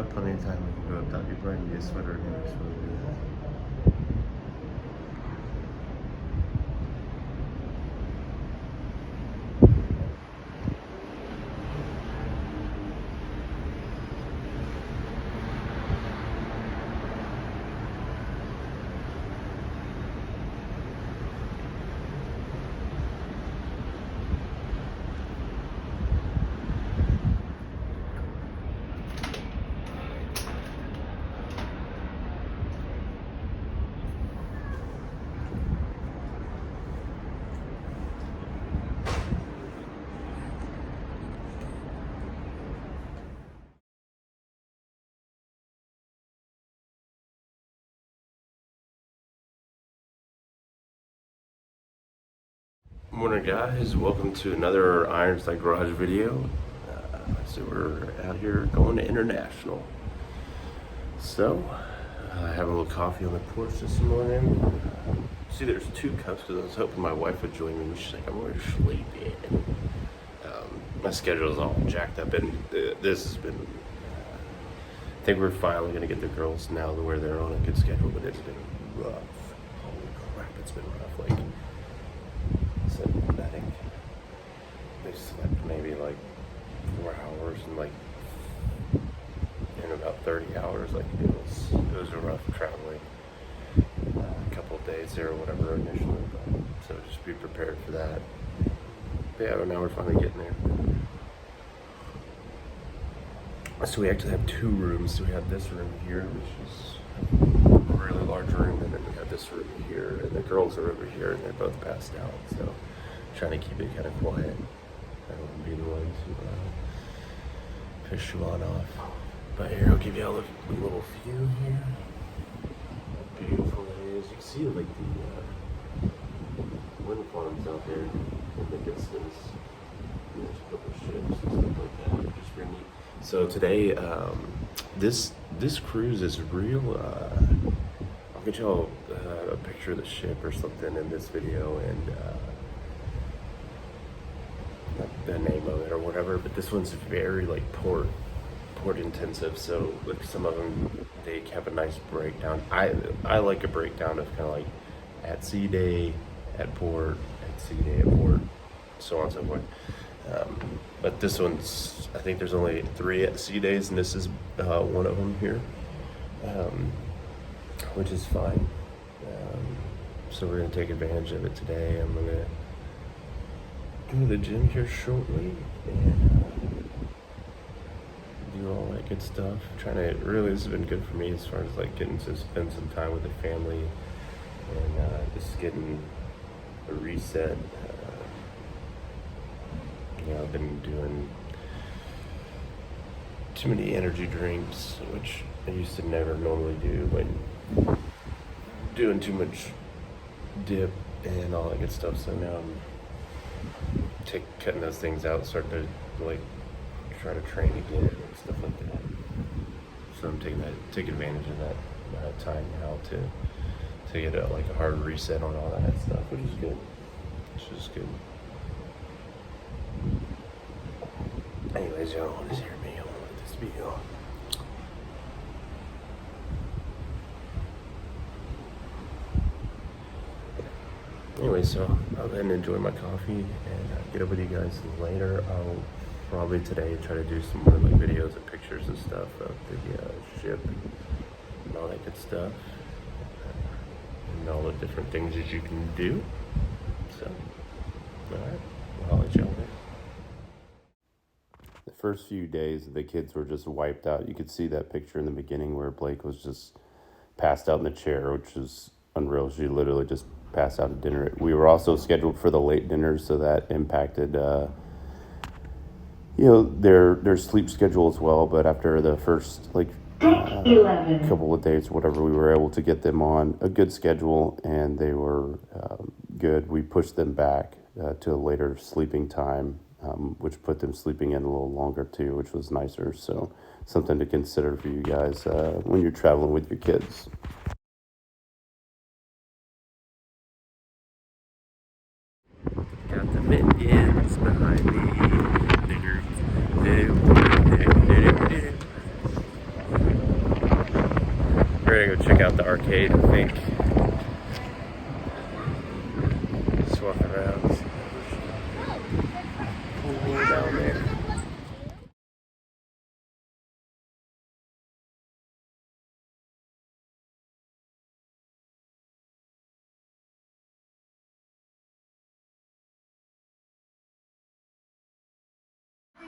have plenty of time. We can go up top. You probably need a sweater again. So we'll do that. Morning guys, welcome to another Ironside Garage video. So we're out here going to International. So, having a little coffee on the porch this morning. See there's 2 cups because I was hoping my wife would join me. She's like, I'm going to sleep in. My schedule is all jacked up and this has been, I think we're finally going to get the girls now to where they're on a good schedule, but it's been rough. Holy crap, it's been rough. Like, so I think they slept maybe like 4 hours and like in about 30 hours. Like it was a rough traveling a couple of days there or whatever initially. But, so just be prepared for that. But yeah, now we're finally getting there. So we actually have 2 rooms. So we have this room here, which is a really large room, and then we have this room here, and the girls are over here, and they're both passed out. So trying to keep it kind of quiet. I don't want to be the one to piss you on off. But here, I'll give you all a little view here. How beautiful it is. You can see like the wind farms out there in the distance. There's a couple of ships and stuff like that, which is pretty neat. So today, this cruise is real. I'll get y'all a picture of the ship or something in this video and the name of it or whatever. But this one's very like port intensive. So like some of them, they have a nice breakdown. I like a breakdown of kind of like at sea day, at port, at sea day, at port, so on and so forth. But this one's, I think there's only 3 at sea days, and this is one of them here, which is fine. So we're gonna take advantage of it today. I'm gonna go to the gym here shortly and do all that good stuff. This has been good for me as far as like getting to spend some time with the family and just getting a reset. I've been doing too many energy drinks, which I used to never normally do when doing too much dip and all that good stuff. So now I'm cutting those things out, starting to like try to train again and stuff like that. So I'm taking advantage of that time now to get like a hard reset on all that stuff, which is good. It's just good. Anyways, y'all don't want to hear me. I want to let this be on. Anyway, so I'll go ahead and enjoy my coffee and get over to you guys later. I'll probably today try to do some more like videos and pictures and stuff of the ship and all that good stuff and all the different things that you can do. So, alright, well, I'll let y'all know. The first few days, the kids were just wiped out. You could see that picture in the beginning where Blake was just passed out in the chair, which is unreal. She literally just passed out at dinner. We were also scheduled for the late dinner, so that impacted, their sleep schedule as well. But after the first couple of days, whatever, we were able to get them on a good schedule, and they were good. We pushed them back to a later sleeping time, which put them sleeping in a little longer too, which was nicer. So something to consider for you guys when you're traveling with your kids. Got the Minions behind me. We're gonna go check out the arcade, I think. Just walking around. Pool down there.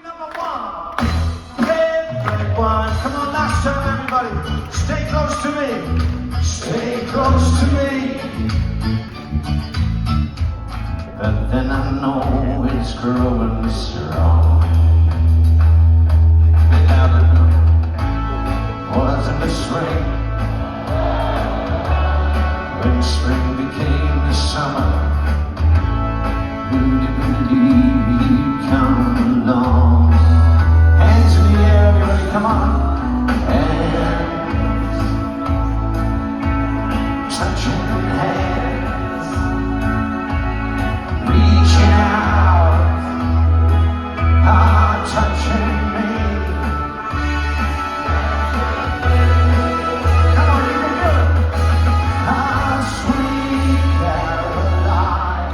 Number one, everyone, come on, last time, everybody, stay close to me, stay close to me. But then I know it's growing strong. It happened was in the spring, when spring became the summer. You come along. Hands in the air, everybody, come on. Hands, touching hands, reaching out, touching me. Come on, you can do it. Sweet Caroline.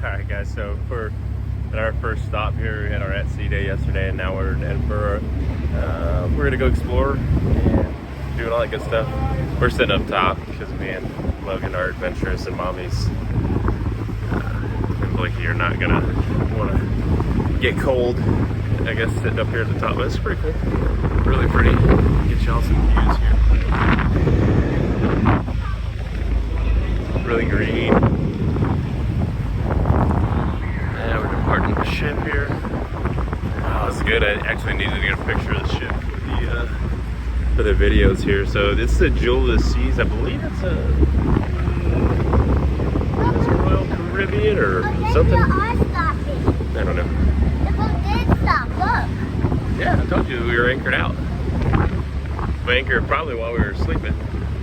Alright guys, so for our first stop here, we had our at-sea day yesterday and now we're in Edinburgh. We're gonna go explore and doing all that good stuff. We're sitting up top because me and Logan are adventurous and mommy's and Blakey are not gonna wanna get cold, I guess, sitting up here at the top, but it's pretty cool. Really pretty. Get y'all some views here. Really green. Departing the ship here. Oh, it's good. I actually needed to get a picture of the ship for the videos here. So this is a Jewel of the Seas. I believe it's a Royal Caribbean or something. I don't know. The boat did stop. Look. Yeah, I told you we were anchored out. We anchored probably while we were sleeping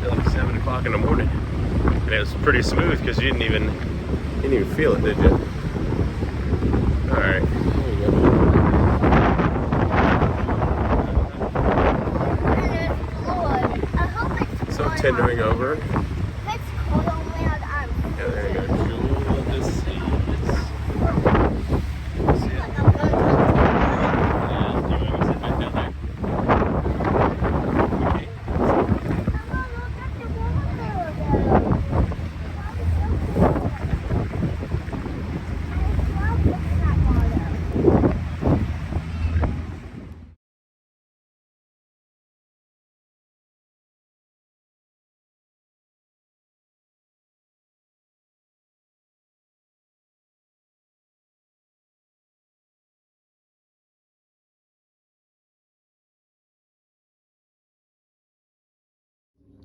at like 7 o'clock in the morning, and it was pretty smooth because you didn't even feel it, did you? Alright, there you go. So tendering over. It's cold only on the arm. Yeah, there you go. Jewel of the Seas. See it? Like I'm going to Yeah, do you want to sit back down there? Okay.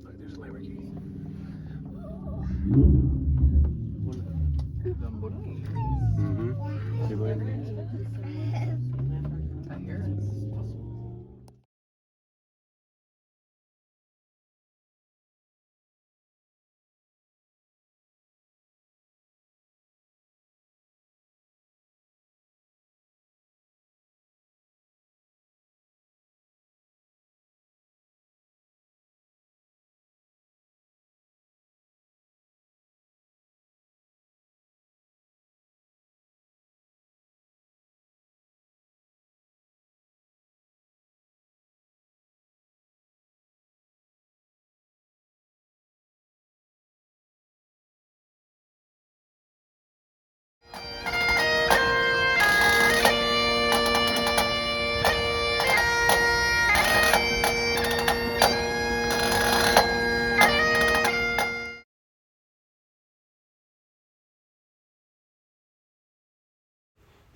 Look, there's a Lamborghini. Mm-hmm. Two Lamborghinis.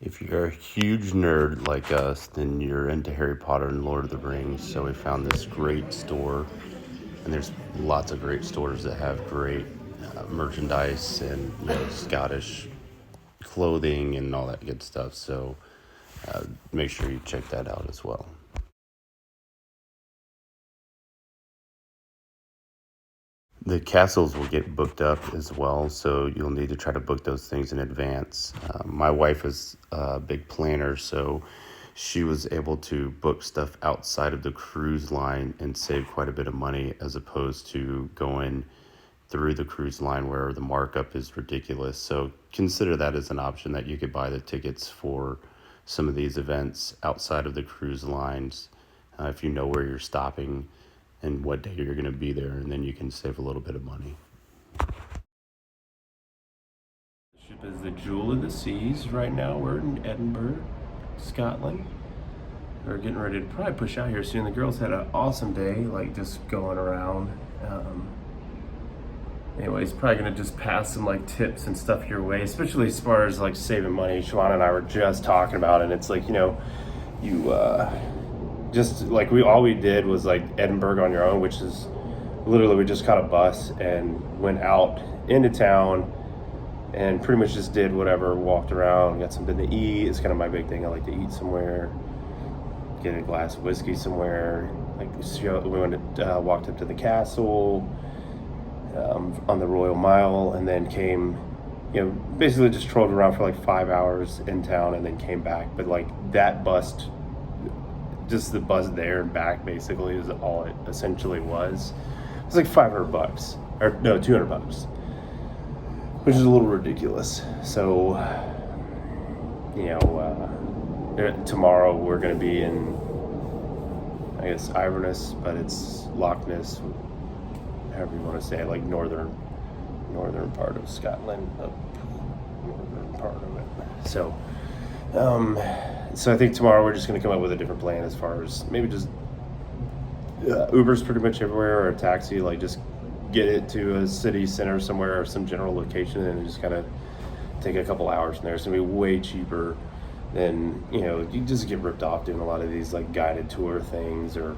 If you're a huge nerd like us, then you're into Harry Potter and Lord of the Rings. So we found this great store, and there's lots of great stores that have great merchandise and Scottish clothing and all that good stuff. So make sure you check that out as well. The castles will get booked up as well, so you'll need to try to book those things in advance. My wife is a big planner, so she was able to book stuff outside of the cruise line and save quite a bit of money as opposed to going through the cruise line where the markup is ridiculous. So consider that as an option, that you could buy the tickets for some of these events outside of the cruise lines if you know where you're stopping and what day you're going to be there, and then you can save a little bit of money. The ship is the Jewel of the Seas. Right now we're in Edinburgh, Scotland. We're getting ready to probably push out here soon. The girls had an awesome day, like just going around. Anyways, probably gonna just pass some like tips and stuff your way, especially as far as like saving money. Shalana and I were just talking about it, and it's like, you know, you just like all we did was like Edinburgh on your own, which is literally we just caught a bus and went out into town and pretty much just did whatever, walked around, got something to eat. It's kind of my big thing. I like to eat somewhere, get a glass of whiskey somewhere. Like we walked up to the castle on the Royal Mile, and then came, you know, basically just trolled around for like 5 hours in town and then came back. But like that bus, just the bus there and back basically is all it essentially was. It was like $500 or no, $200, which is a little ridiculous. So, you know, tomorrow we're going to be in, I guess, Inverness, but it's Loch Ness, however you want to say it, like northern part of Scotland, northern part of it. So, so I think tomorrow we're just going to come up with a different plan as far as maybe just Uber's pretty much everywhere, or a taxi, like just get it to a city center somewhere or some general location and just kind of take a couple hours from there. It's going to be way cheaper than, you know, you just get ripped off doing a lot of these like guided tour things, or,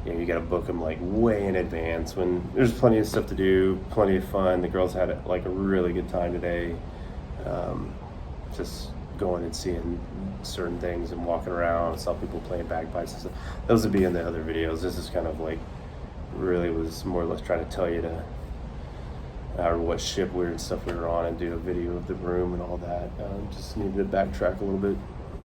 you know, you got to book them like way in advance when there's plenty of stuff to do, plenty of fun. The girls had like a really good time today. Just going and seeing certain things and walking around. I saw people playing bagpipes and stuff. Those would be in the other videos. This is kind of like really was more or less trying to tell you to or what ship we were and stuff we were on, and do a video of the room and all that. Just needed to backtrack a little bit.